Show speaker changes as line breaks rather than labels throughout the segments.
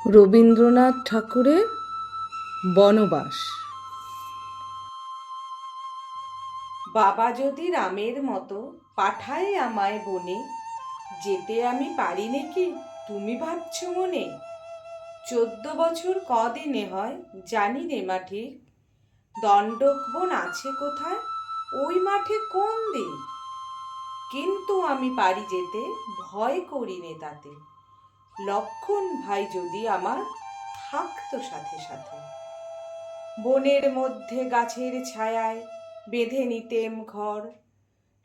রবীন্দ্রনাথ ঠাকুরের বনবাস। বাবা যদি রামের মতো পাঠায় আমায় বনে, যেতে আমি পারি নাকি তুমি ভাবছ মনে? 14 বছর কদিনে হয় জানি নে মা ঠিক, দণ্ডক বন আছে কোথায়, ওই মাঠে কোন দিক? কিন্তু আমি পারি যেতে, ভয় করি নে তাতে। লক্ষণ ভাই যদি আমার থাকতো সাথে সাথে। বনের মধ্যে গাছের ছায়ায় বেঁধে নিতেম ঘর,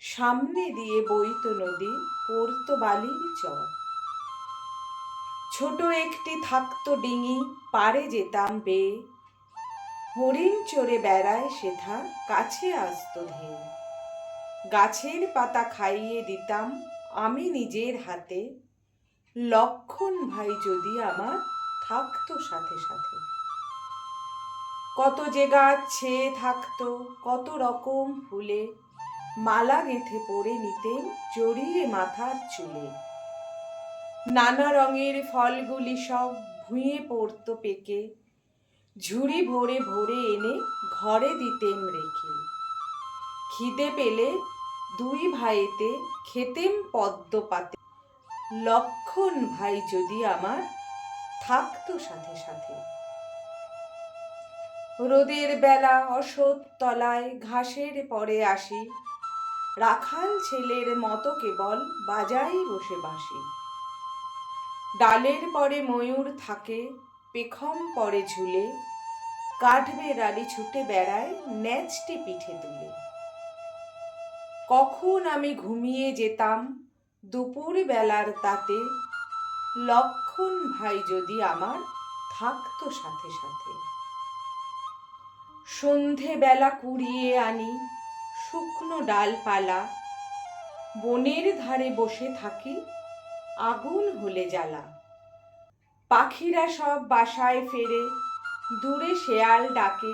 সামনে দিয়ে বইতো নদী, পড়তো বালির চর। ছোট একটি থাকতো ডিঙি, পাড়ে যেতাম বেয়ে, হরিণ চড়ে বেড়ায় সেথা, কাছে আসতো ধেয়ে। গাছের পাতা খাইয়ে দিতাম আমি নিজের হাতে, লক্ষণ ভাই যদি আমার থাকতো সাথে সাথে। কত যে গাছ ছেয়ে থাকতো কত রকম ফুলে, মালা গেঁথে পরে নিতেম জড়িয়ে মাথার চুলে। নানা রঙের ফলগুলি সব ভুঁয়ে পড়তো পেকে, ঝুড়ি ভরে ভরে এনে ঘরে দিতেম রেখে। খিদে পেলে দুই ভাইতে খেতেম পদ্ম পাতে, লক্ষণ ভাই যদি আমার থাকতো সাথে সাথে। রোদের বেলা অশ্বত্থ তলায় ঘাসের পরে আসি, রাখাল ছেলের মতো কেবল বাজাই বসে বাঁশি। ডালের পরে ময়ূর থাকে পেখম পরে ঝুলে, কাঠবেড়ালি ছুটে বেড়ায় ন্যাচটি পিঠে তুলে। কখন আমি ঘুমিয়ে যেতাম দুপুর বেলার তাতে, লক্ষণ ভাই যদি আমার থাকতো সাথে সাথে। সন্ধে বেলা কুড়িয়ে আনি শুকনো ডালপালা, বনের ধারে বসে থাকি আগুন হলে জ্বালা। পাখিরা সব বাসায় ফেরে, দূরে শেয়াল ডাকে,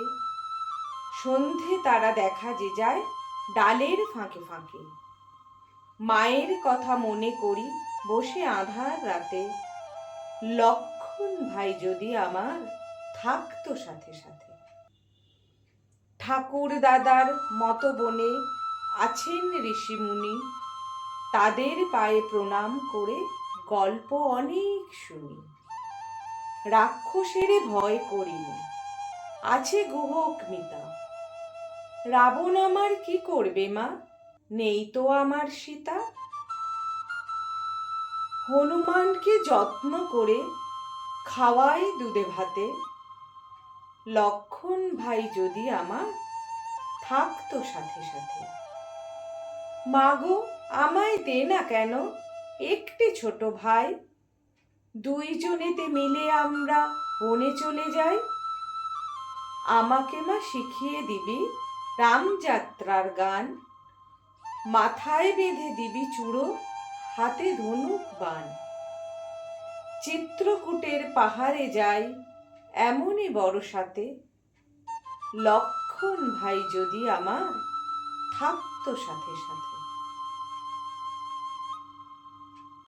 সন্ধে তারা দেখা যে যায় ডালের ফাঁকে ফাঁকে। মায়ের কথা মনে করি বসে আঁধার রাতে, লক্ষণ ভাই যদি আমার থাকতো সাথে সাথে। ঠাকুর দাদার মতো বনে আছেন ঋষিমুনি, তাদের পায়ে প্রণাম করে গল্প অনেক শুনি। রাক্ষসেরে ভয় করিনি, আছে গুহক মিতা। রাবণ আমার কি করবে মা, নেই তো আমার সীতা। হনুমানকে যত্ন করে খাওয়াই দুধে ভাতে, লক্ষণ ভাই যদি আমার থাকতো সাথে সাথে। মাগো আমায় দে না কেন একটি ছোট ভাই, দুইজনেতে মিলে আমরা বনে চলে যাই। আমাকে মা শিখিয়ে দিবি রামযাত্রার গান, মাথায় বেঁধে দিবি চূড়ো হাতে ধনুক বাণ। চিত্রকূটের পাহাড়ে যাই এমনই বর্ষাতে, লক্ষণ ভাই যদি আমার থাকতো সাথে সাথে।